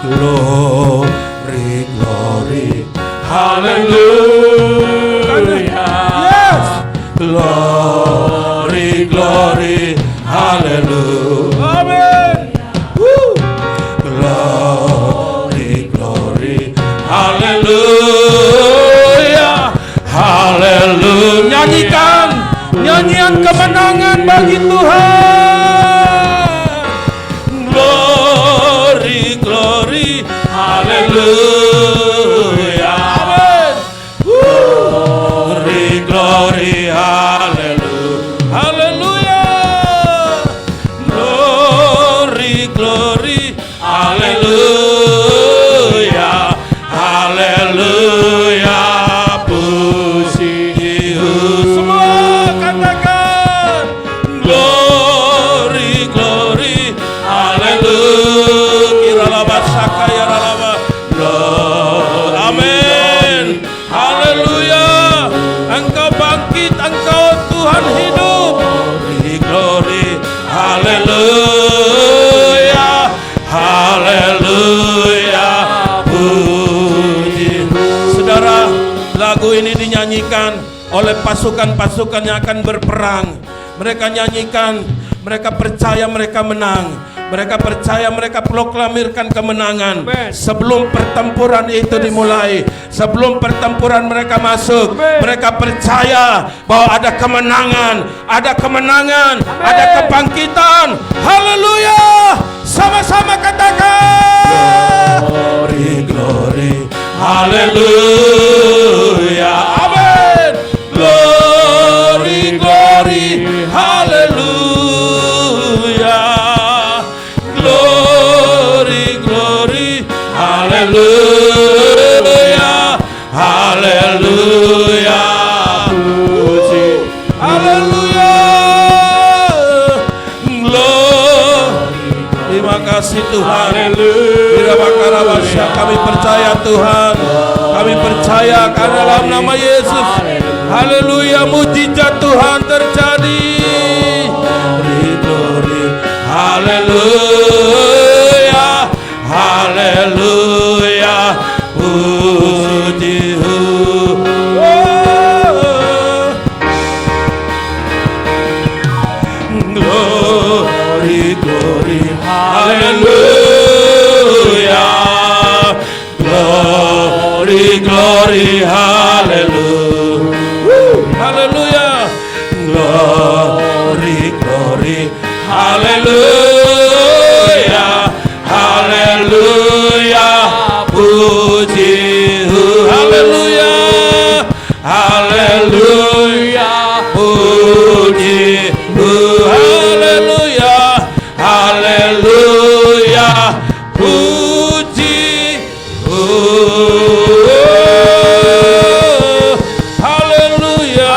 glory, glory, hallelujah. Yes, glory, glory, hallelujah. Amen. Glory, glory, hallelujah, hallelujah. Nyanyikan nyanyian kemenangan bagi Tuhan. Glory, glory, hallelujah. Amen. Glory, glory, hallelujah, hallelujah. Glory, glory, hallelujah, hallelujah. Puji semua katakan glory, glory, hallelujah. Kiralaba sakaya ralaba. Amin. Haleluya. Engkau bangkit, engkau Tuhan hidup. Glory, glory, haleluya, haleluya. Puji. Saudara, lagu ini dinyanyikan oleh pasukan-pasukan yang akan berperang. Mereka nyanyikan, mereka percaya mereka menang. Mereka percaya mereka proklamirkan kemenangan. Sebelum pertempuran itu dimulai, sebelum pertempuran mereka masuk, mereka percaya bahwa ada kemenangan, ada kemenangan, ada kebangkitan. Haleluya. Sama-sama katakan glory, glory, haleluya. Amin. Glory, glory, haleluya. Haleluya, haleluya, puji, haleluya, glory. Terima kasih Tuhan. Haleluya. Kami percaya Tuhan. Kami percaya karena dalam nama Yesus. Haleluya, mujizat Tuhan terjadi. Glory, glory, haleluya, haleluya, puji. Glory, glory, haleluya, glory, glory, haleluya, haleluya, glory, glory, haleluya, haleluya, puji, haleluya, haleluya, puji, haleluya, haleluya, puji, haleluya,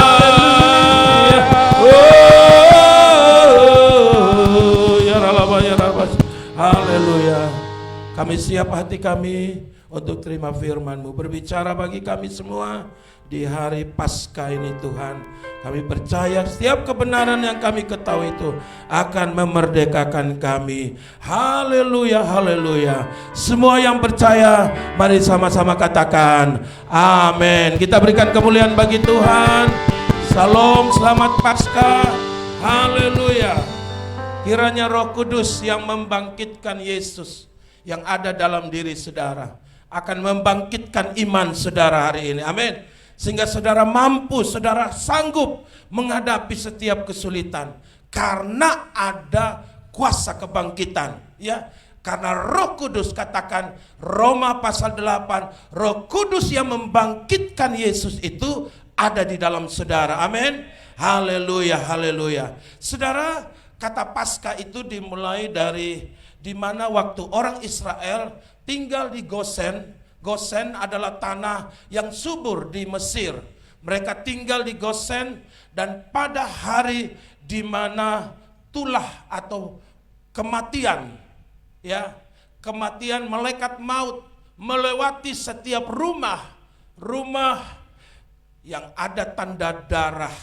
ya ralaba, ya ralaba, haleluya. Kami siap hati kami untuk terima firman-Mu, berbicara bagi kami semua di hari Paskah ini Tuhan. Kami percaya setiap kebenaran yang kami ketahui itu akan memerdekakan kami. Haleluya, haleluya. Semua yang percaya, mari sama-sama katakan amin. Kita berikan kemuliaan bagi Tuhan. Salam, selamat Paskah. Haleluya. Kiranya Roh Kudus yang membangkitkan Yesus yang ada dalam diri saudara akan membangkitkan iman saudara hari ini. Amin. Sehingga saudara mampu, saudara sanggup menghadapi setiap kesulitan karena ada kuasa kebangkitan, ya. Karena Roh Kudus, katakan Roma pasal 8, Roh Kudus yang membangkitkan Yesus itu ada di dalam saudara. Amin. Haleluya, haleluya. Saudara, kata Paskah itu dimulai dari di mana waktu orang Israel tinggal di Gosen. Gosen adalah tanah yang subur di Mesir. Mereka tinggal di Gosen dan pada hari di mana tulah atau kematian, ya, kematian malaikat maut melewati setiap rumah yang ada tanda darah,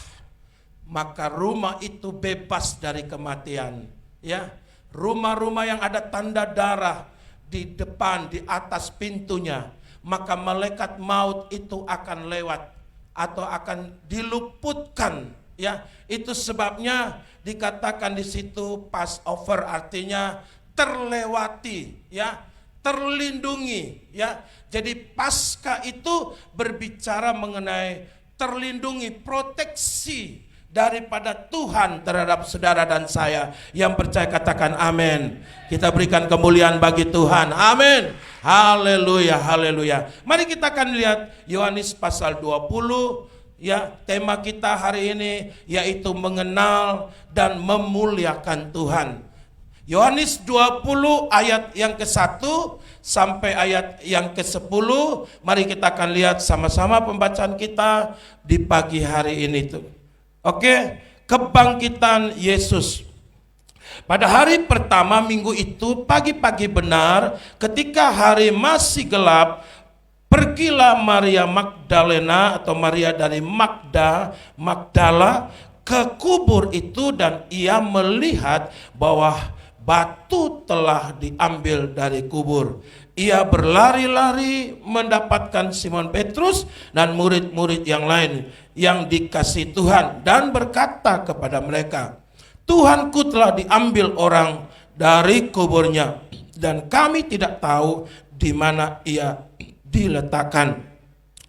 maka rumah itu bebas dari kematian, ya. Rumah-rumah yang ada tanda darah di depan, di atas pintunya, maka malaikat maut itu akan lewat atau akan diluputkan. Ya, itu sebabnya dikatakan di situ Passover, artinya terlewati, ya, terlindungi, ya. Jadi Paskah itu berbicara mengenai terlindungi, proteksi daripada Tuhan terhadap saudara dan saya. Yang percaya katakan amin. Kita berikan kemuliaan bagi Tuhan. Amin. Haleluya, haleluya. Mari kita akan lihat Yohanes pasal 20. Ya, tema kita hari ini yaitu mengenal dan memuliakan Tuhan. Yohanes 20 ayat yang ke-1 sampai ayat yang ke-10. Mari kita akan lihat sama-sama pembacaan kita di pagi hari ini tuh. Oke, kebangkitan Yesus. Pada hari pertama minggu itu, pagi-pagi benar, ketika hari masih gelap, pergilah Maria Magdalena atau Maria dari Magdala ke kubur itu, dan ia melihat bahwa batu telah diambil dari kubur. Ia berlari-lari mendapatkan Simon Petrus dan murid-murid yang lain yang dikasihi Tuhan, dan berkata kepada mereka, Tuhanku telah diambil orang dari kuburnya, dan kami tidak tahu di mana ia diletakkan.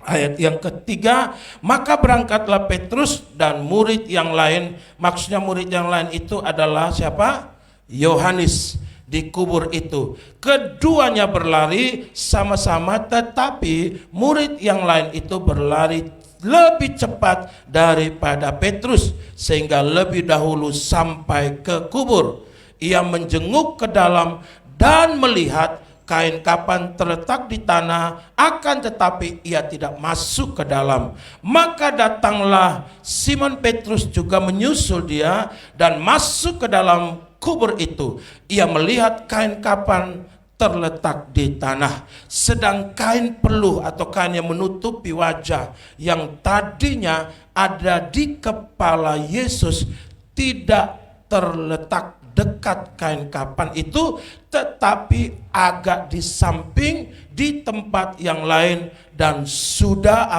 Ayat yang ketiga, maka berangkatlah Petrus dan murid yang lain. Maksudnya murid yang lain itu adalah siapa? Yohanes di kubur itu. Keduanya berlari sama-sama, tetapi murid yang lain itu berlari lebih cepat daripada Petrus, sehingga lebih dahulu sampai ke kubur. Ia menjenguk ke dalam dan melihat kain kapan terletak di tanah, akan tetapi ia tidak masuk ke dalam. Maka datanglah Simon Petrus juga menyusul dia dan masuk ke dalam kubur itu. Ia melihat kain kapan terletak di tanah, sedang kain peluh atau kain yang menutupi wajah yang tadinya ada di kepala Yesus tidak terletak dekat kain kapan itu, tetapi agak di samping di tempat yang lain, dan sudah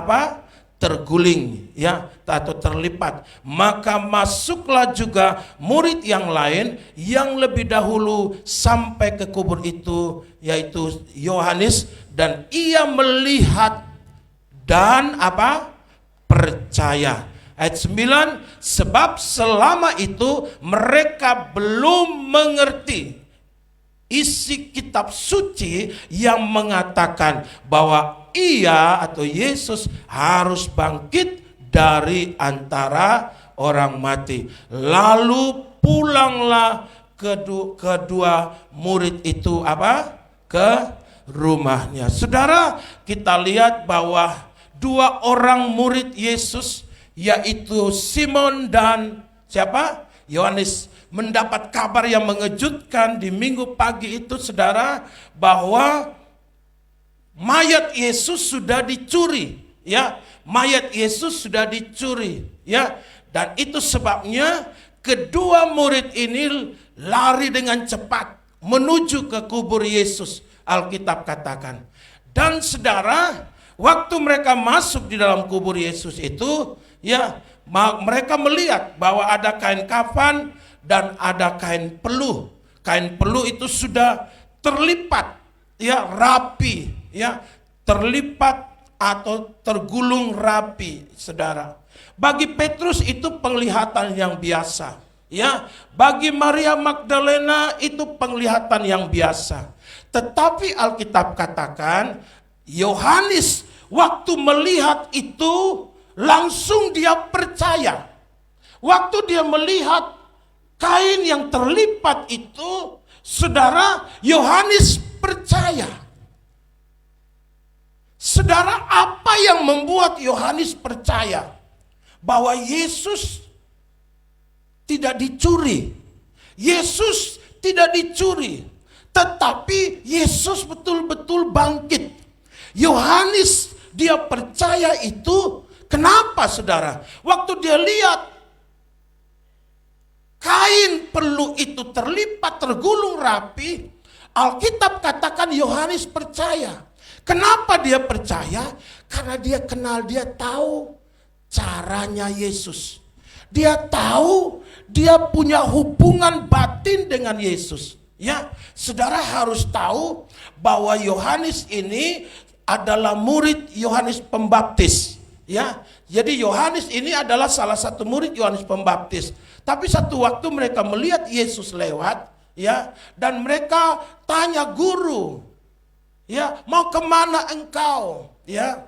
terguling, ya, atau terlipat. Maka masuklah juga murid yang lain yang lebih dahulu sampai ke kubur itu, yaitu Yohanes, dan ia melihat dan percaya. Ayat 9, sebab selama itu mereka belum mengerti isi kitab suci yang mengatakan bahwa ia atau Yesus harus bangkit dari antara orang mati. Lalu pulanglah kedua murid itu ke rumahnya. Saudara, kita lihat bahwa dua orang murid Yesus, yaitu Simon dan siapa? Yohanes, mendapat kabar yang mengejutkan di minggu pagi itu, saudara, bahwa mayat Yesus sudah dicuri, ya. Mayat Yesus sudah dicuri, ya. Dan itu sebabnya kedua murid ini lari dengan cepat menuju ke kubur Yesus, Alkitab katakan. Dan saudara, waktu mereka masuk di dalam kubur Yesus itu, ya, mereka melihat bahwa ada kain kafan dan ada kain peluh. Kain peluh itu sudah terlipat, ya, rapi, ya, terlipat atau tergulung rapi, saudara. Bagi Petrus itu penglihatan yang biasa, ya. Bagi Maria Magdalena itu penglihatan yang biasa. Tetapi Alkitab katakan Yohanes waktu melihat itu langsung dia percaya. Waktu dia melihat kain yang terlipat itu, saudara, Yohanes percaya. Saudara, apa yang membuat Yohanes percaya bahwa Yesus tidak dicuri? Yesus tidak dicuri, tetapi Yesus betul-betul bangkit. Yohanes dia percaya itu. Kenapa, saudara? Waktu dia lihat kain peluh itu terlipat, tergulung rapi, Alkitab katakan Yohanes percaya. Kenapa dia percaya? Karena dia kenal, dia tahu caranya Yesus. Dia tahu, dia punya hubungan batin dengan Yesus. Ya, saudara harus tahu bahwa Yohanes ini adalah murid Yohanes Pembaptis. Ya, jadi Yohanes ini adalah salah satu murid Yohanes Pembaptis. Tapi satu waktu mereka melihat Yesus lewat, ya, dan mereka tanya, "Guru, ya, mau kemana engkau?" Ya,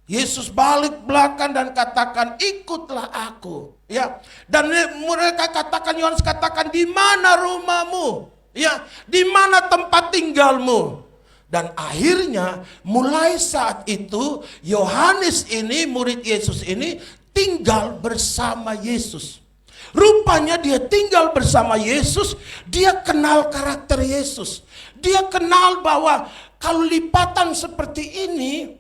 Yesus balik belakang dan katakan, "Ikutlah aku." Ya, dan mereka katakan, Yohanes katakan, "Di mana rumahmu? Ya, di mana tempat tinggalmu?" Dan akhirnya mulai saat itu Yohanes ini, murid Yesus ini, tinggal bersama Yesus. Rupanya dia tinggal bersama Yesus, dia kenal karakter Yesus. Dia kenal bahwa kalau lipatan seperti ini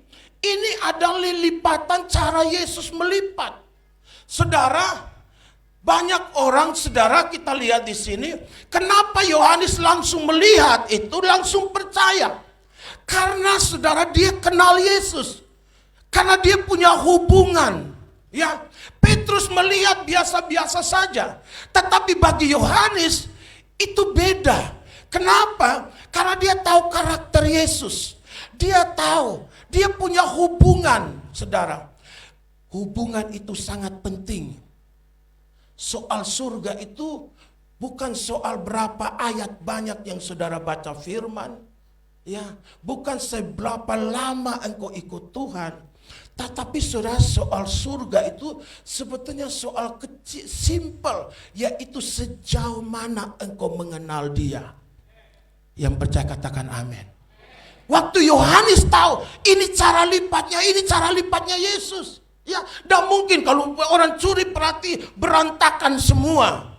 adalah lipatan cara Yesus melipat. Saudara, banyak orang, saudara, kita lihat di sini, kenapa Yohanes langsung melihat itu, langsung percaya? Karena saudara, dia kenal Yesus. Karena dia punya hubungan. Ya, Petrus melihat biasa-biasa saja. Tetapi bagi Yohanes itu beda. Kenapa? Karena dia tahu karakter Yesus. Dia tahu, dia punya hubungan, saudara. Hubungan itu sangat penting. Soal surga itu bukan soal berapa ayat banyak yang saudara baca firman. Ya, bukan seberapa lama engkau ikut Tuhan. Tetapi saudara, soal surga itu sebetulnya soal kecil, simple, yaitu sejauh mana engkau mengenal Dia. Yang percaya katakan amin. Waktu Yohanes tahu ini cara lipatnya Yesus. Ya, dan mungkin kalau orang curi perhati berantakan semua.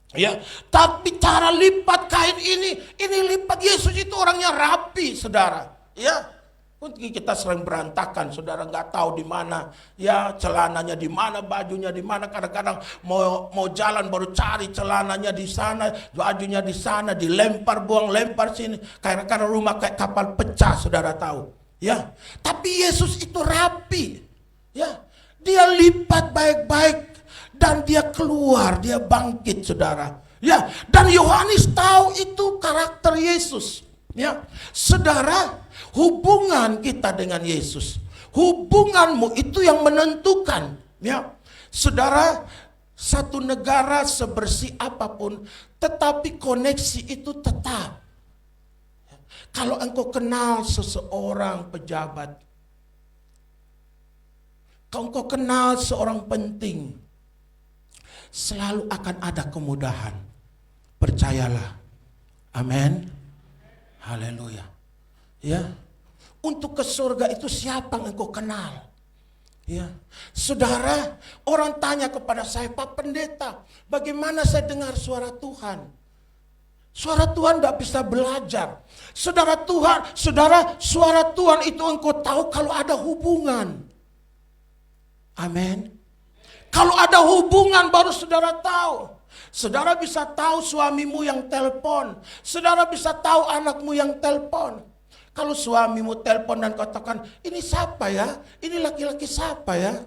Ya, tapi cara lipat kain ini lipat Yesus itu orangnya rapi, saudara. Ya, kita sering berantakan, saudara, nggak tahu di mana, ya, celananya di mana, bajunya di mana. Kadang-kadang mau jalan baru cari celananya di sana, bajunya di sana, dilempar buang lempar sini. Karena rumah kayak kapal pecah, saudara tahu. Ya, tapi Yesus itu rapi. Ya, dia lipat baik-baik. Dan dia keluar, dia bangkit, saudara. Ya, dan Yohanes tahu itu karakter Yesus. Ya, saudara, hubungan kita dengan Yesus, hubunganmu itu yang menentukan. Ya, saudara, satu negara sebersih apapun, tetapi koneksi itu tetap. Kalau engkau kenal seseorang pejabat, kalau engkau kenal seorang penting, selalu akan ada kemudahan. Percayalah. Amin. Haleluya. Ya. Untuk ke surga itu siapa yang engkau kenal? Ya. Saudara, orang tanya kepada saya, "Pak Pendeta, bagaimana saya dengar suara Tuhan?" Suara Tuhan tidak bisa belajar. Saudara, suara Tuhan itu engkau tahu kalau ada hubungan. Amin. Kalau ada hubungan baru saudara tahu. Saudara bisa tahu suamimu yang telepon. Saudara bisa tahu anakmu yang telepon. Kalau suamimu telepon dan katakan, "Ini siapa ya? Ini laki-laki siapa ya?"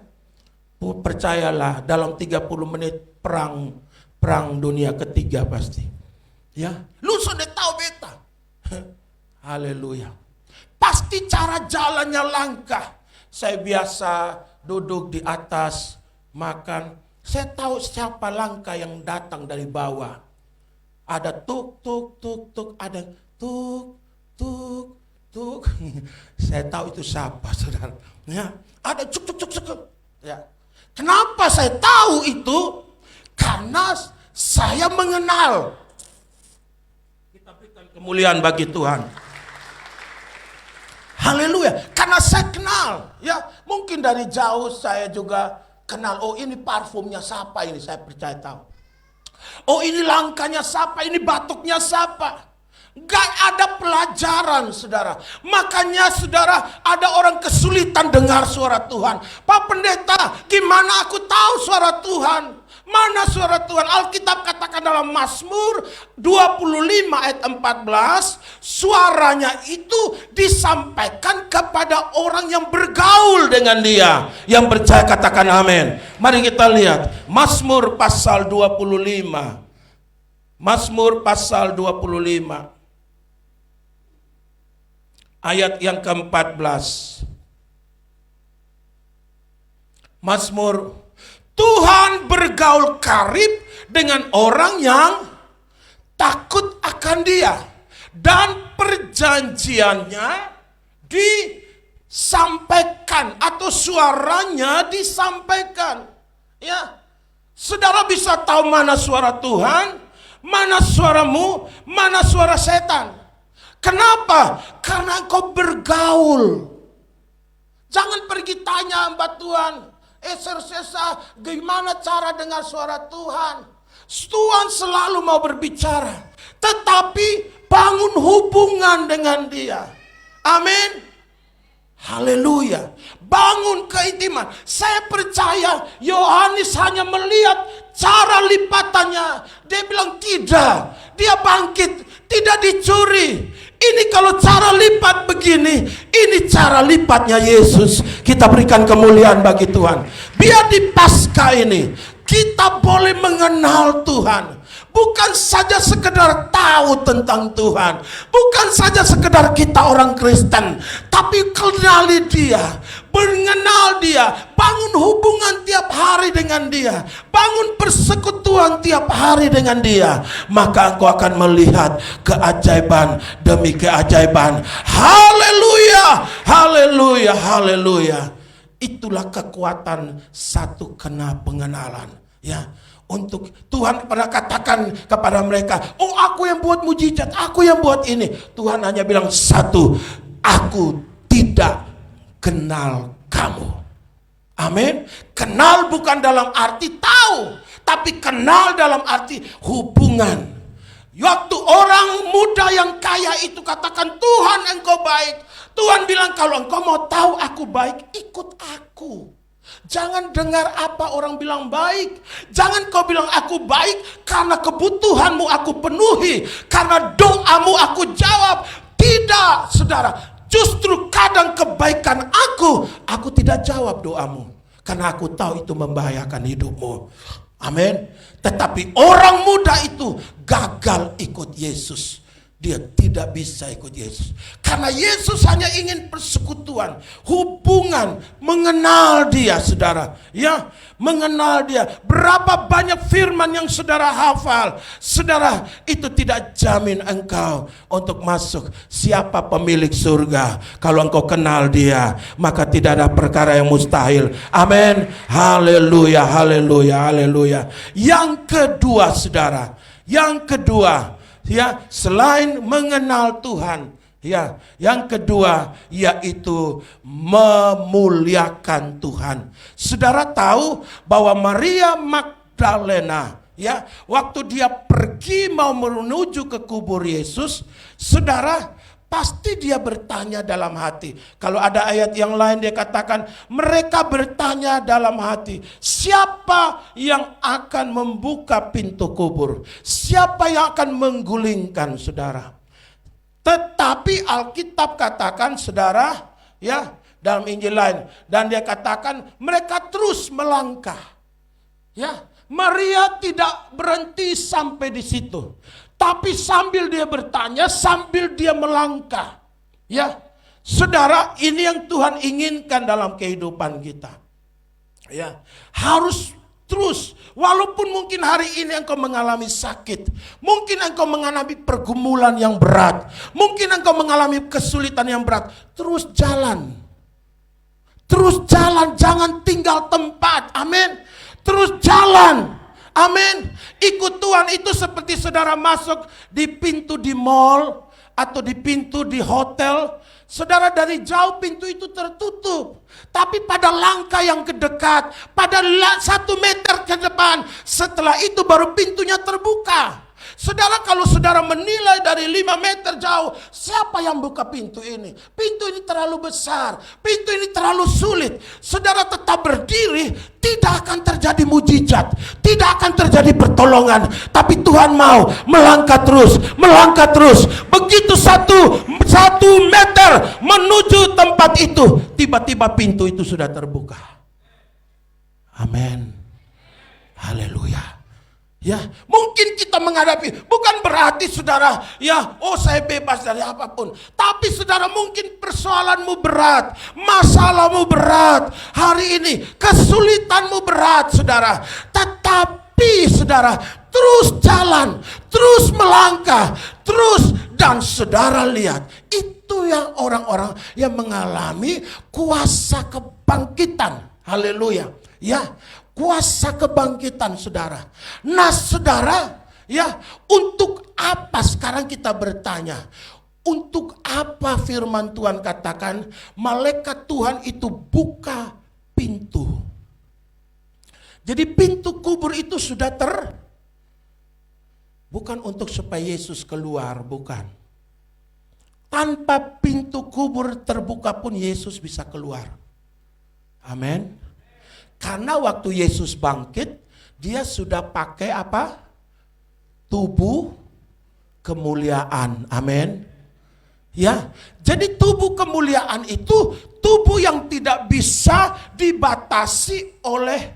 Percayalah, dalam 30 menit perang dunia ketiga pasti. Ya, lu sudah tahu beta. Haleluya. Pasti cara jalannya langkah. Saya biasa duduk di atas makan, saya tahu siapa langkah yang datang dari bawah. Ada tuk tuk tuk tuk, ada tuk tuk tuk. Saya tahu itu siapa, saudara. Ya, ada cuk cuk cuk cuk. Ya. Kenapa saya tahu itu? Karena saya mengenal. Kita berikan kemuliaan bagi Tuhan. Haleluya. Karena saya kenal. Ya, mungkin dari jauh saya juga kenal, oh ini parfumnya siapa ini, saya percaya tahu. Oh ini langkahnya siapa, ini batuknya siapa. Gak ada pelajaran, saudara. Makanya saudara, ada orang kesulitan dengar suara Tuhan. "Pak Pendeta, gimana aku tahu suara Tuhan? Mana suara Tuhan?" Alkitab katakan dalam Mazmur 25 ayat 14, suaranya itu disampaikan kepada orang yang bergaul dengan dia. Yang percaya katakan amin. Mari kita lihat Mazmur pasal 25. Mazmur pasal 25 ayat yang ke-14. Mazmur, Tuhan bergaul karib dengan orang yang takut akan dia, dan perjanjiannya disampaikan atau suaranya disampaikan. Ya, saudara bisa tahu mana suara Tuhan, mana suaramu, mana suara setan. Kenapa? Karena engkau bergaul. Jangan pergi tanya hamba Tuhan, Sesa, gimana cara dengar suara Tuhan? Tuhan selalu mau berbicara, tetapi bangun hubungan dengan dia. Amin. Haleluya. Bangun keintiman. Saya percaya Yohanes hanya melihat cara lipatannya. Dia bilang tidak. Dia bangkit. Tidak dicuri. Ini kalau cara lipat begini, ini cara lipatnya Yesus. Kita berikan kemuliaan bagi Tuhan. Biar di Paskah ini kita boleh mengenal Tuhan. Bukan saja sekedar tahu tentang Tuhan, bukan saja sekedar kita orang Kristen, tapi kenali dia, mengenal dia, bangun hubungan tiap hari dengan dia, bangun persekutuan tiap hari dengan dia. Maka engkau akan melihat keajaiban demi keajaiban. Haleluya, haleluya, haleluya. Itulah kekuatan satu kena pengenalan. Ya, untuk Tuhan pernah katakan kepada mereka, oh aku yang buat mujizat, aku yang buat ini. Tuhan hanya bilang satu, aku tidak kenal kamu. Amin. Kenal bukan dalam arti tahu, tapi kenal dalam arti hubungan. Waktu orang muda yang kaya itu katakan, Tuhan engkau baik. Tuhan bilang, kalau engkau mau tahu aku baik, ikut aku. Jangan dengar apa orang bilang baik. Jangan kau bilang aku baik karena kebutuhanmu aku penuhi, karena doamu aku jawab. Tidak, saudara. Justru kadang kebaikan aku tidak jawab doamu, karena aku tahu itu membahayakan hidupmu. Amin. Tetapi orang muda itu gagal ikut Yesus. Dia tidak bisa ikut Yesus. Karena Yesus hanya ingin persekutuan, hubungan, mengenal dia, saudara. Ya, mengenal dia. Berapa banyak firman yang saudara hafal. Saudara, itu tidak jamin engkau untuk masuk. Siapa pemilik surga? Kalau engkau kenal dia, maka tidak ada perkara yang mustahil. Amin. Haleluya, haleluya, haleluya. Yang kedua, saudara. Yang kedua, ya, selain mengenal Tuhan, ya, yang kedua yaitu memuliakan Tuhan. Saudara tahu bahwa Maria Magdalena, ya, waktu dia pergi mau menuju ke kubur Yesus, saudara, pasti dia bertanya dalam hati. Kalau ada ayat yang lain dia katakan, mereka bertanya dalam hati, siapa yang akan membuka pintu kubur? Siapa yang akan menggulingkan, saudara? Tetapi Alkitab katakan, saudara, ya, dalam Injil lain, dan dia katakan mereka terus melangkah. Ya, Maria tidak berhenti sampai di situ. Tapi sambil dia bertanya, sambil dia melangkah. Ya, saudara, ini yang Tuhan inginkan dalam kehidupan kita. Ya, harus terus, walaupun mungkin hari ini engkau mengalami sakit, mungkin engkau mengalami pergumulan yang berat, mungkin engkau mengalami kesulitan yang berat, terus jalan. Terus jalan, jangan tinggal tempat. Amin. Terus jalan. Amin. Ikut Tuhan itu seperti saudara masuk di pintu di mall atau di pintu di hotel. Saudara, dari jauh pintu itu tertutup. Tapi pada langkah yang kedekat, pada 1 meter ke depan, setelah itu baru pintunya terbuka. Saudara, kalau saudara menilai dari 5 meter jauh, siapa yang buka pintu ini? Pintu ini terlalu besar, pintu ini terlalu sulit. Saudara tetap berdiri, tidak akan terjadi mujizat, tidak akan terjadi pertolongan. Tapi Tuhan mau melangkah terus, melangkah terus. Begitu satu meter menuju tempat itu, tiba-tiba pintu itu sudah terbuka. Amin. Haleluya. Ya, mungkin kita menghadapi, bukan berarti saudara, ya, oh saya bebas dari apapun. Tapi saudara, mungkin persoalanmu berat, masalahmu berat hari ini, kesulitanmu berat saudara. Tetapi saudara, terus jalan, terus melangkah, terus, dan saudara lihat, itu yang orang-orang yang mengalami kuasa kebangkitan. Haleluya. Ya, kuasa kebangkitan saudara. Nah saudara, ya, untuk apa sekarang kita bertanya? Untuk apa firman Tuhan katakan malaikat Tuhan itu buka pintu? Jadi pintu kubur itu sudah bukan untuk supaya Yesus keluar, bukan. Tanpa pintu kubur terbuka pun Yesus bisa keluar. Amin. Karena waktu Yesus bangkit, dia sudah pakai apa? Tubuh kemuliaan. Amin. Ya, jadi tubuh kemuliaan itu tubuh yang tidak bisa dibatasi oleh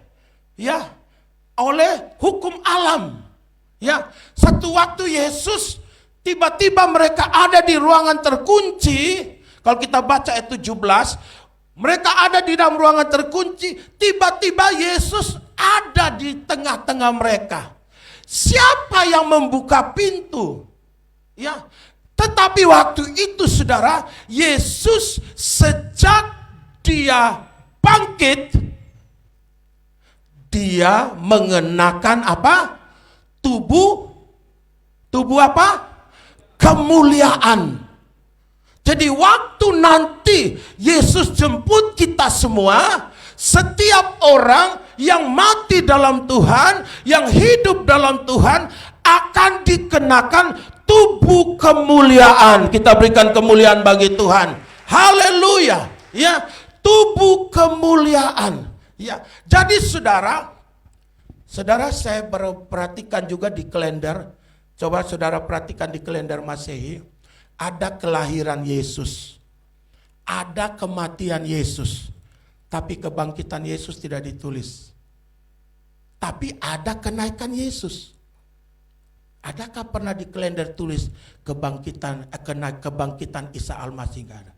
hukum alam. Ya, satu waktu Yesus tiba-tiba mereka ada di ruangan terkunci. Kalau kita baca ayat 17, mereka ada di dalam ruangan terkunci, tiba-tiba Yesus ada di tengah-tengah mereka. Siapa yang membuka pintu? Ya, tetapi waktu itu saudara, Yesus sejak dia bangkit, dia mengenakan apa? Tubuh apa? Kemuliaan. Jadi waktu nanti Yesus jemput kita semua, setiap orang yang mati dalam Tuhan, yang hidup dalam Tuhan akan dikenakan tubuh kemuliaan. Kita berikan kemuliaan bagi Tuhan. Haleluya. Ya, tubuh kemuliaan. Ya. Jadi saudara saya perhatikan juga di kalender. Coba saudara perhatikan di kalender Masehi. Ada kelahiran Yesus, ada kematian Yesus, tapi kebangkitan Yesus tidak ditulis. Tapi ada kenaikan Yesus. Adakah pernah di kalender tulis kebangkitan Isa Al-Masih? Enggak ada.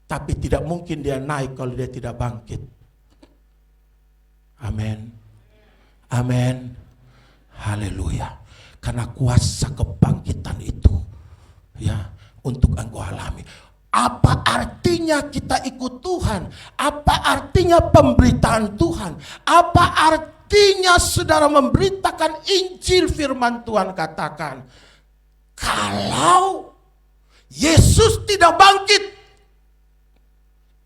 Tapi tidak mungkin dia naik kalau dia tidak bangkit. Amin. Amin. Haleluya. Karena kuasa kebangkitan itu, ya, untuk engkau alami. Apa artinya kita ikut Tuhan? Apa artinya pemberitaan Tuhan? Apa artinya saudara memberitakan Injil firman Tuhan? Katakan, kalau Yesus tidak bangkit,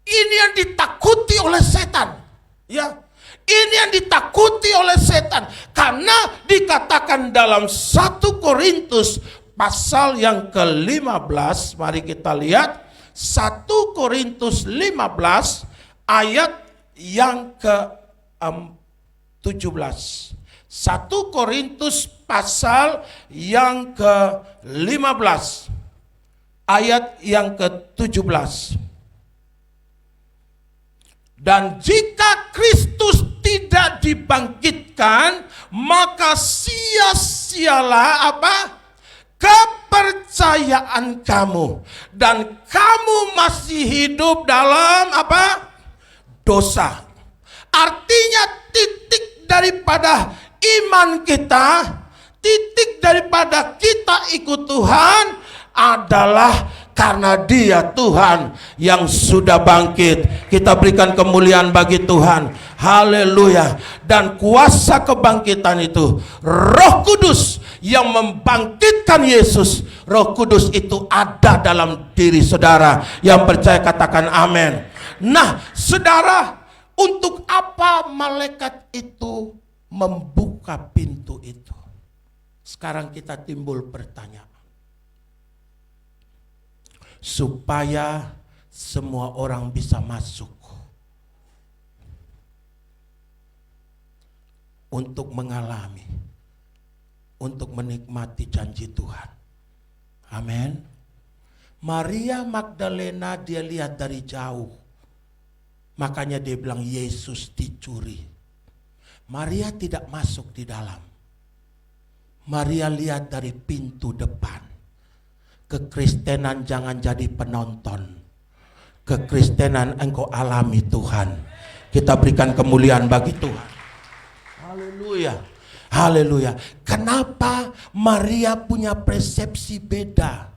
ini yang ditakuti oleh setan. Ya, ini yang ditakuti oleh setan. Karena dikatakan dalam 1 Korintus pasal yang ke-15. Mari kita lihat 1 Korintus 15 ayat yang ke-17. 1 Korintus pasal yang ke-15 ayat yang ke-17. Dan jika Kristus tidak dibangkitkan, maka sia-sialah apa? Kepercayaan kamu. Dan kamu masih hidup dalam apa? Dosa. Artinya titik daripada iman kita, titik daripada kita ikut Tuhan adalah karena Dia Tuhan yang sudah bangkit. Kita berikan kemuliaan bagi Tuhan. Haleluya. Dan kuasa kebangkitan itu, Roh Kudus yang membangkitkan Yesus, Roh Kudus itu ada dalam diri saudara. Yang percaya katakan amin. Nah saudara, untuk apa malaikat itu membuka pintu itu? Sekarang kita timbul pertanyaan. Supaya semua orang bisa masuk untuk mengalami untuk menikmati janji Tuhan. Amin. Maria Magdalena dia lihat dari jauh. Makanya dia bilang Yesus dicuri. Maria tidak masuk di dalam. Maria lihat dari pintu depan. Kekristenan jangan jadi penonton. Kekristenan engkau alami Tuhan. Kita berikan kemuliaan bagi Tuhan. Haleluya. Haleluya. Kenapa Maria punya persepsi beda?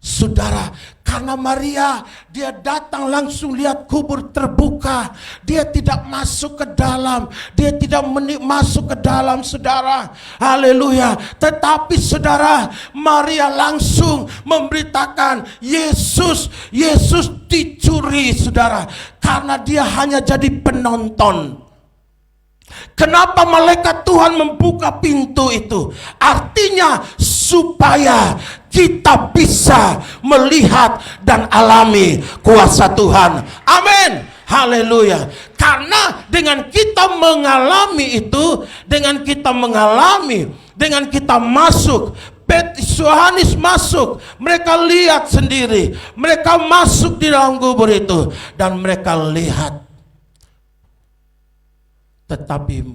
Saudara, karena Maria dia datang langsung lihat kubur terbuka. Dia tidak masuk ke dalam. Dia tidak masuk ke dalam, saudara. Haleluya. Tetapi saudara, Maria langsung memberitakan Yesus dicuri, saudara. Karena dia hanya jadi penonton. Kenapa malaikat Tuhan membuka pintu itu? Artinya supaya kita bisa melihat dan alami kuasa Tuhan. Amin. Haleluya. Karena dengan kita mengalami itu, dengan kita masuk, Yohanes masuk, mereka lihat sendiri, mereka masuk di dalam kubur itu dan mereka lihat. Tetapi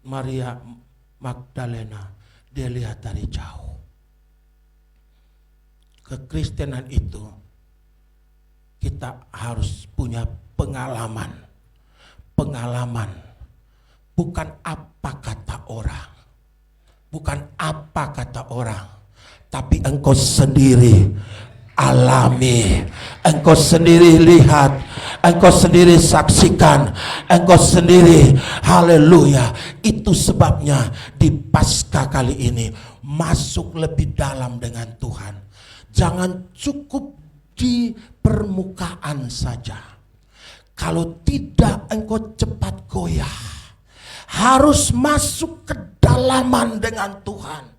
Maria Magdalena dia lihat dari jauh. Kekristenan itu kita harus punya pengalaman. Bukan apa kata orang. Tapi engkau sendiri alami, engkau sendiri lihat, engkau sendiri saksikan, engkau sendiri. Haleluya. Itu sebabnya di Paskah kali ini masuk lebih dalam dengan Tuhan. Jangan cukup di permukaan saja. Kalau tidak engkau cepat goyah. Harus masuk ke dalaman dengan Tuhan.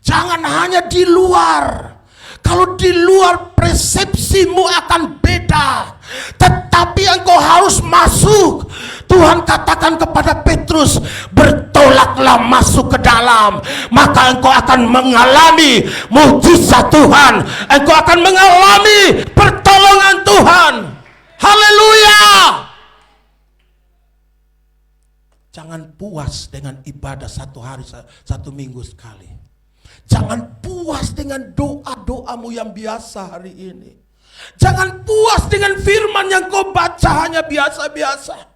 Jangan hanya di luar. Kalau di luar persepsimu akan beda. Tetapi engkau harus masuk. Tuhan katakan kepada Petrus, bertolaklah masuk ke dalam. Maka engkau akan mengalami mujizat Tuhan. Engkau akan mengalami pertolongan Tuhan. Haleluya. Jangan puas dengan ibadah satu hari, satu minggu sekali. Jangan puas dengan doa-doamu yang biasa hari ini. Jangan puas dengan firman yang kau baca hanya biasa-biasa.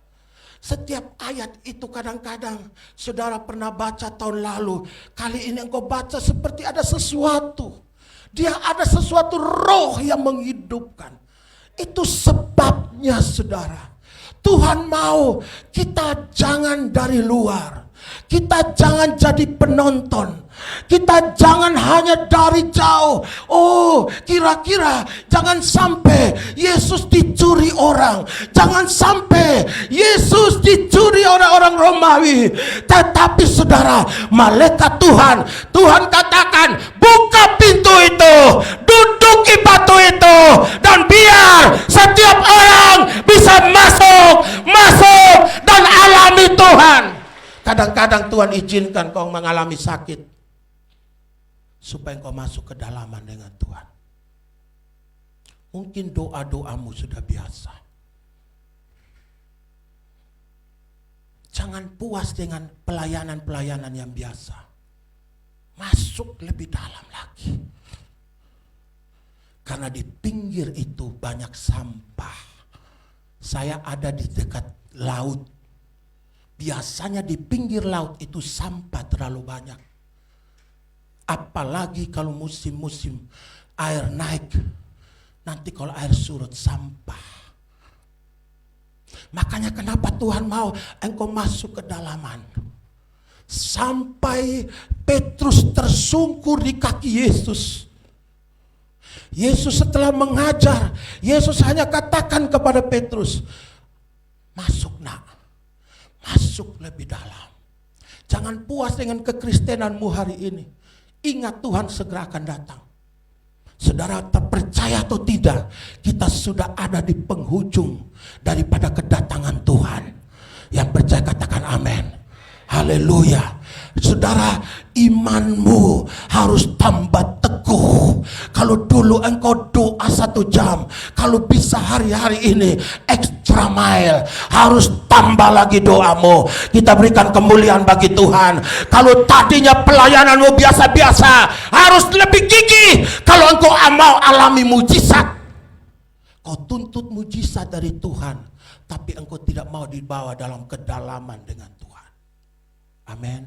Setiap ayat itu kadang-kadang saudara pernah baca tahun lalu. Kali ini engkau baca seperti ada sesuatu. Dia ada sesuatu roh yang menghidupkan. Itu sebabnya saudara. Tuhan mau kita jangan dari luar. Kita jangan jadi penonton. Kita jangan hanya dari jauh. Oh, kira-kira jangan sampai Yesus dicuri orang. Jangan sampai Yesus dicuri orang-orang Romawi. Tetapi saudara, malaikat Tuhan katakan, buka pintu itu, duduki batu itu, dan biar setiap orang bisa masuk dan alami Tuhan. Kadang-kadang Tuhan izinkan kau mengalami sakit supaya kau masuk ke dalaman dengan Tuhan. Mungkin doa-doamu sudah biasa. Jangan puas dengan pelayanan-pelayanan yang biasa. Masuk lebih dalam lagi. Karena di pinggir itu banyak sampah. Saya ada di dekat laut. Biasanya di pinggir laut itu sampah terlalu banyak. Apalagi kalau musim-musim air naik. Nanti kalau air surut sampah. Makanya kenapa Tuhan mau engkau masuk ke dalaman. Sampai Petrus tersungkur di kaki Yesus. Yesus setelah mengajar, Yesus hanya katakan kepada Petrus, masuk nak. Masuk lebih dalam. Jangan puas dengan kekristenanmu hari ini. Ingat Tuhan segera akan datang. Saudara terpercaya atau tidak, kita sudah ada di penghujung daripada kedatangan Tuhan. Yang percaya katakan amin. Haleluya. Saudara, imanmu harus tambah teguh. Kalau dulu engkau doa 1 jam, kalau bisa hari-hari ini extra mile, harus tambah lagi doamu. Kita berikan kemuliaan bagi Tuhan. Kalau tadinya pelayananmu biasa-biasa, harus lebih gigih. Kalau engkau mau alami mujizat, kau tuntut mujizat dari Tuhan, tapi engkau tidak mau dibawa dalam kedalaman dengan Tuhan. Amin.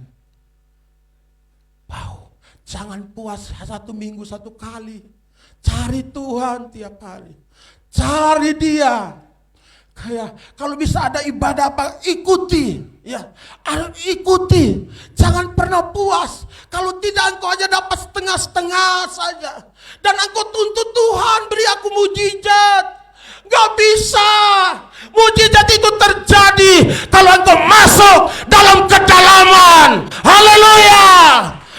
Wow. Jangan puas 1 minggu 1 kali. Cari Tuhan tiap hari. Cari Dia. Kayak kalau bisa ada ibadah apa, ikuti. Ya, ikuti. Jangan pernah puas. Kalau tidak, engkau aja dapat setengah-setengah saja. Dan engkau tuntut Tuhan, beri aku mujizat. Gak bisa. Mujizat itu terjadi kalau engkau masuk dalam kedalaman. Haleluya.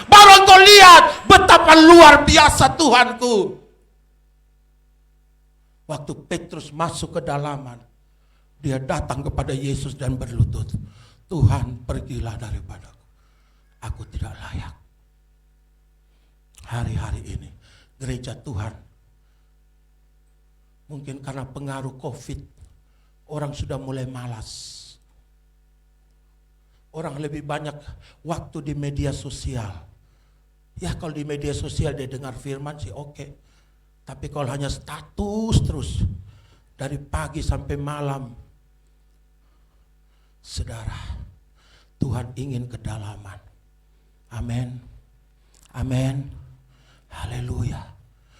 Baru engkau lihat betapa luar biasa Tuhanku. Waktu Petrus masuk ke dalaman, dia datang kepada Yesus dan berlutut. Tuhan, pergilah daripadaku. Aku tidak layak. Hari-hari ini gereja Tuhan, mungkin karena pengaruh COVID, orang sudah mulai malas. Orang lebih banyak waktu di media sosial. Ya, kalau di media sosial dia dengar firman sih oke. Tapi kalau hanya status terus dari pagi sampai malam, saudara, Tuhan ingin kedalaman. Amin. Amin. Haleluya.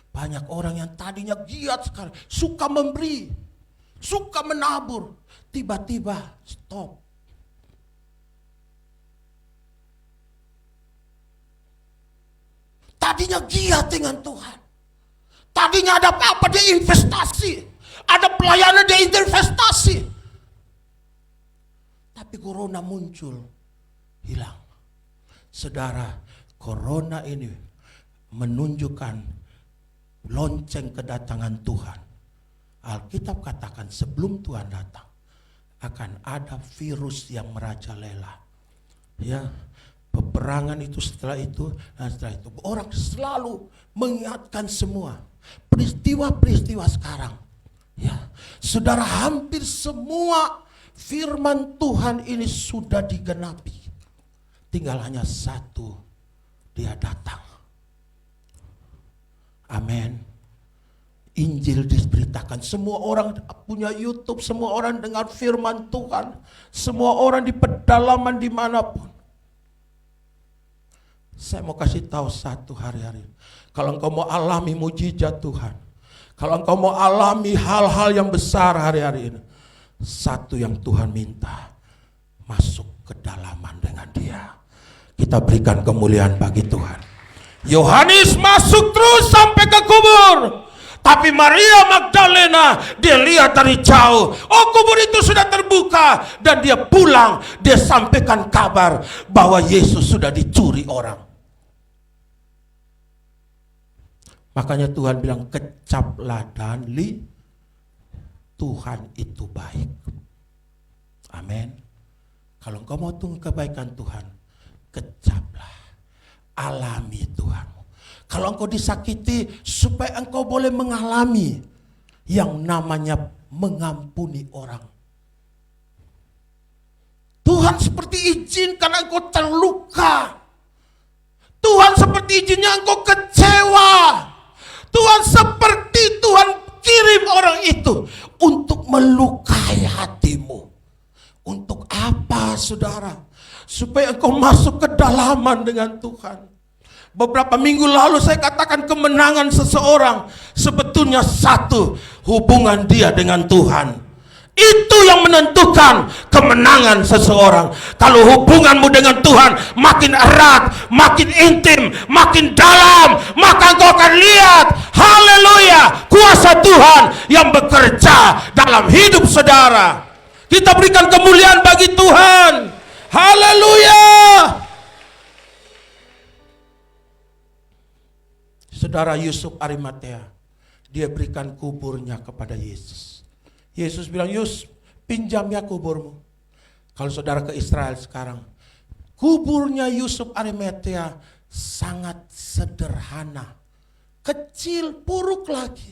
Banyak orang yang tadinya giat sekali, suka memberi, suka menabur, tiba-tiba stop. Tadinya giat dengan Tuhan. Tadinya ada apa-apa dia investasi. Ada pelayanan dia investasi. Tapi corona muncul, hilang. Saudara, corona ini menunjukkan lonceng kedatangan Tuhan. Alkitab katakan sebelum Tuhan datang akan ada virus yang merajalela. Ya, peperangan itu setelah itu dan setelah itu. Orang selalu mengingatkan semua peristiwa-peristiwa sekarang. Ya, saudara, hampir semua firman Tuhan ini sudah digenapi. Tinggal hanya satu, dia datang. Amin. Injil diberitakan. Semua orang punya YouTube, semua orang dengar firman Tuhan. Semua orang di pedalaman dimanapun. Saya mau kasih tahu satu hari-hari. Kalau engkau mau alami mujizat Tuhan, kalau engkau mau alami hal-hal yang besar hari-hari ini, satu yang Tuhan minta, masuk ke dalaman dengan Dia. Kita berikan kemuliaan bagi Tuhan. Yohanes masuk terus sampai ke kubur. Tapi Maria Magdalena, dia lihat dari jauh, oh kubur itu sudah terbuka. Dan dia pulang, dia sampaikan kabar bahwa Yesus sudah dicuri orang. Makanya Tuhan bilang, kecaplah dan Tuhan itu baik. Amin. Kalau engkau mau tunggu kebaikan Tuhan, kecaplah, alami Tuhanmu. Kalau engkau disakiti, supaya engkau boleh mengalami yang namanya mengampuni orang. Tuhan seperti izinkan engkau terluka. Tuhan seperti izinnya engkau kecewa. Tuhan seperti Tuhan kirim orang itu untuk melukai hatimu. Untuk apa, saudara? Supaya engkau masuk ke dalaman dengan Tuhan. Beberapa minggu lalu saya katakan kemenangan seseorang sebetulnya satu, hubungan dia dengan Tuhan. Itu yang menentukan kemenangan seseorang. Kalau hubunganmu dengan Tuhan makin erat, makin intim, makin dalam, maka engkau akan lihat, haleluya, kuasa Tuhan yang bekerja dalam hidup saudara. Kita berikan kemuliaan bagi Tuhan. Haleluya. Saudara Yusuf Arimatea, dia berikan kuburnya kepada Yesus. Yesus bilang, Yus, pinjam ya kuburmu. Kalau saudara ke Israel sekarang, Kuburnya Yusuf Arimatea sangat sederhana, kecil, buruk lagi.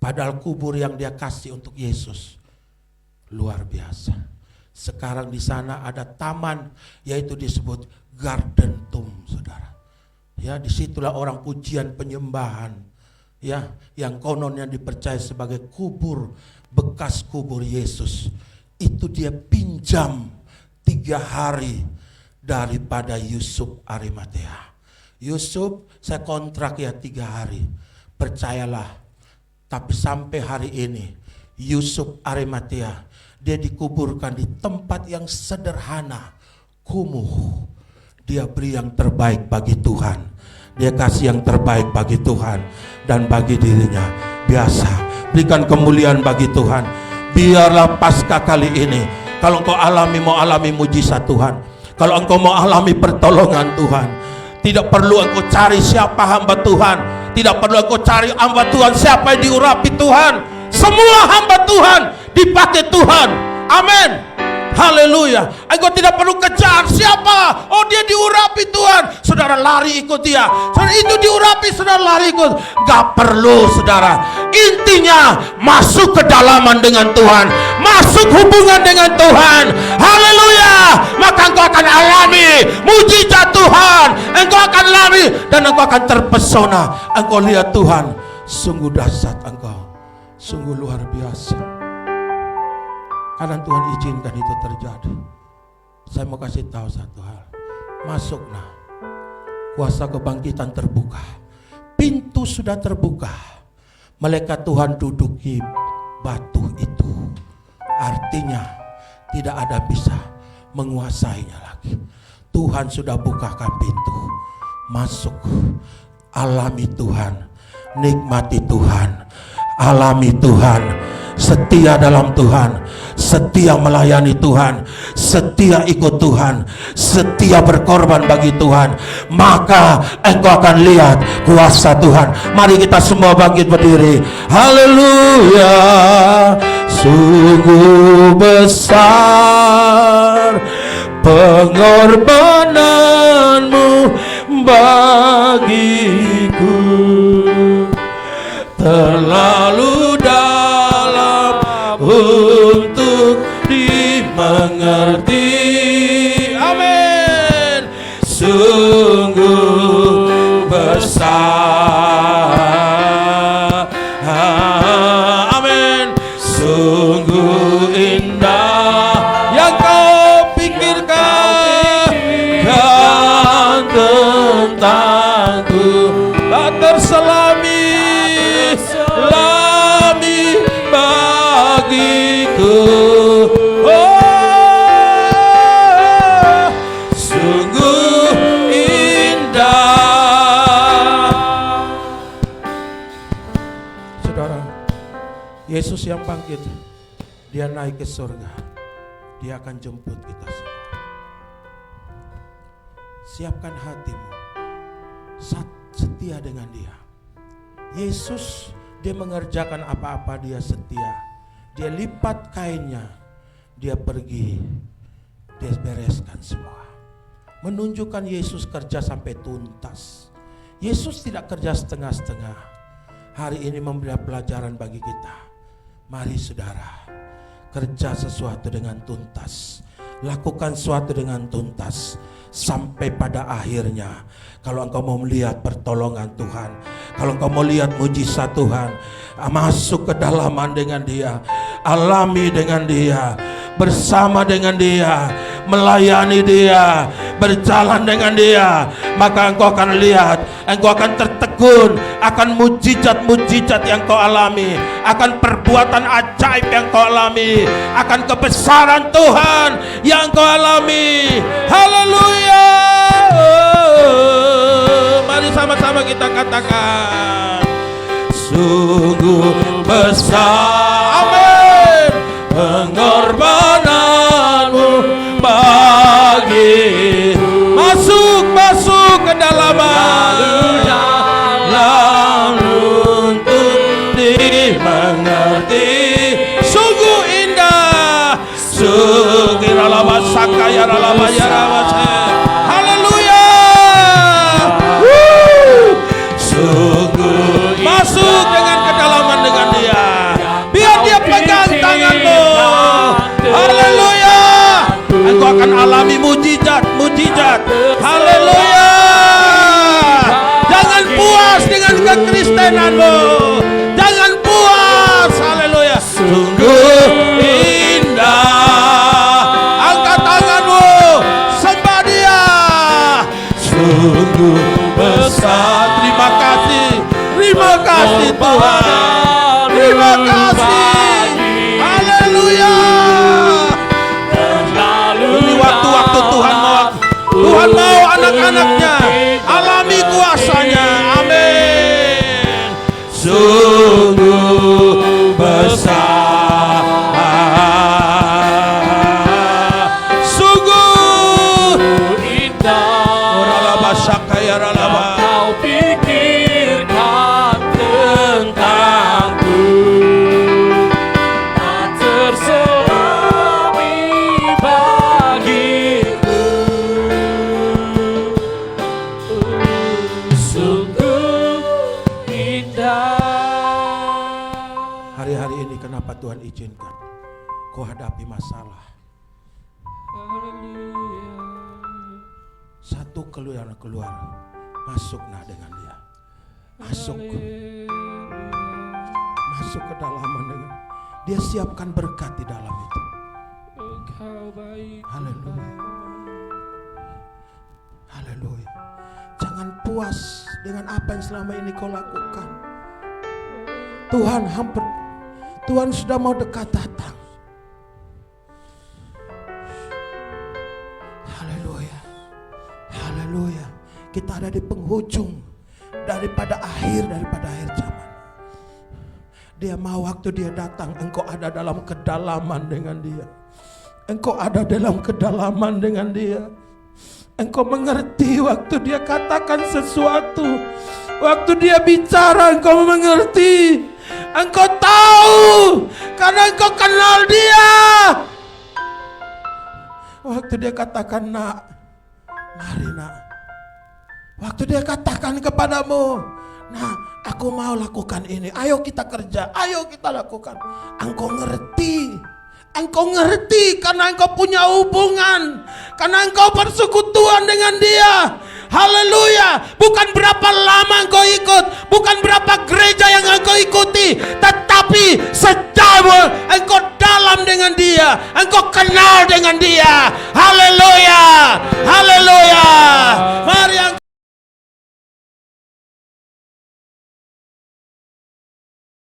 Padahal kubur yang dia kasih untuk Yesus luar biasa. Sekarang di sana ada taman, yaitu disebut Garden Tomb, saudara. Ya, disitulah orang pujian penyembahan, ya, yang kononnya dipercaya sebagai kubur, bekas kubur Yesus. Itu dia pinjam 3 hari daripada Yusuf Arimatea. Yusuf, saya kontrak ya 3 hari. Percayalah. Tapi sampai hari ini Yusuf Arimatea, dia dikuburkan di tempat yang sederhana, kumuh. Dia beri yang terbaik bagi Tuhan. Dia kasih yang terbaik bagi Tuhan dan bagi dirinya. Biasa, berikan kemuliaan bagi Tuhan. Biarlah Paskah kali ini, kalau engkau mau alami mujizat Tuhan, kalau engkau mau alami pertolongan Tuhan, tidak perlu engkau cari siapa hamba Tuhan, tidak perlu engkau cari hamba Tuhan siapa yang diurapi Tuhan. Semua hamba Tuhan dipakai Tuhan. Amin. Haleluya. Engkau tidak perlu kejar siapa. Oh, dia diurapi Tuhan, saudara lari ikut dia. Saudara itu diurapi, saudara lari ikut. Gak perlu, saudara. Intinya masuk kedalaman dengan Tuhan, masuk hubungan dengan Tuhan. Haleluya. Maka engkau akan alami mujizat Tuhan. Engkau akan alami dan engkau akan terpesona. Engkau lihat Tuhan, sungguh dahsyat engkau, sungguh luar biasa. Karena Tuhan izinkan itu terjadi. Saya mau kasih tahu satu hal. Masuk nah. Kuasa kebangkitan terbuka. Pintu sudah terbuka. Malaikat Tuhan duduk di batu itu. Artinya tidak ada bisa menguasainya lagi. Tuhan sudah bukakan pintu. Masuk. Alami Tuhan. Nikmati Tuhan. Alami Tuhan. Setia dalam Tuhan, setia melayani Tuhan, setia ikut Tuhan, setia berkorban bagi Tuhan, maka engkau akan lihat kuasa Tuhan. Mari kita semua bangkit berdiri. Haleluya. Sungguh besar pengorbananmu bagiku, terlalu dalam untuk dimengerti. Amin. Sungguh besar. Amin. Sungguh indah yang kau pikirkan tentangku. Tak terselami bagiku. Oh, sungguh indah. Saudara, Yesus yang bangkit, dia naik ke surga. Dia akan jemput kita semua. Siapkan hatimu, setia dengan dia. Yesus, dia mengerjakan apa-apa, dia setia. Dia lipat kainnya, dia pergi, dia bereskan semua. Menunjukkan Yesus kerja sampai tuntas. Yesus tidak kerja setengah-setengah. Hari ini memberi pelajaran bagi kita. Mari saudara, kerja sesuatu dengan tuntas. Lakukan sesuatu dengan tuntas. Sampai pada akhirnya, kalau engkau mau melihat pertolongan Tuhan, kalau engkau mau lihat mujizat Tuhan, masuk ke dalaman dengan dia, alami dengan dia, bersama dengan dia, melayani dia, berjalan dengan dia, maka engkau akan lihat, engkau akan tertegun akan mujizat-mujizat yang kau alami, akan perbuatan ajaib yang kau alami, akan kebesaran Tuhan yang kau alami. Haleluya. Mari sama-sama kita katakan, sungguh besar, amin, pengorbananmu bagi. Masuk ke dalaman, untuk dimengerti. Sungguh indah, sungguh mujizat. Haleluya. Jangan puas dengan kekristenanmu. Jangan puas. Haleluya. Sungguh indah. Angkat tanganmu, sembah Dia. Sungguh besar. Terima kasih Tuhan. Terima kasih. Haleluya. Ini waktu-waktu Tuhan mau anak-anaknya alami kuasanya. Amin. Sungguh besar, sungguh indah. Oralaba sakaya ralaba. Kau pikirkan tentangku, tak terselami bagiku. Sungguh indah. Hari-hari ini kenapa Tuhan izinkan kau hadapi masalah? Satu keluar, masuk dengan Dia. Masuk ke dalaman dengan Dia. Siapkan berkat di dalam itu. Haleluya. Haleluya. Jangan puas dengan apa yang selama ini kau lakukan. Tuhan sudah mau dekat datang. Haleluya. Haleluya. Kita ada di penghujung daripada akhir zaman. Dia mau waktu Dia datang, engkau ada dalam kedalaman dengan Dia. Engkau ada dalam kedalaman dengan Dia. Engkau mengerti waktu Dia katakan sesuatu. Waktu Dia bicara, engkau mengerti. Engkau tahu karena engkau kenal Dia. Waktu Dia katakan, nak, mari nak. Waktu Dia katakan kepadamu, nah, aku mau lakukan ini. Ayo kita kerja, ayo kita lakukan. Engkau ngerti. Engkau ngerti karena engkau punya hubungan. Karena engkau persekutuan dengan Dia. Haleluya. Bukan berapa lama engkau ikut, bukan berapa gereja yang engkau ikuti, tetapi sejauh engkau dalam dengan Dia, engkau kenal dengan Dia. Haleluya.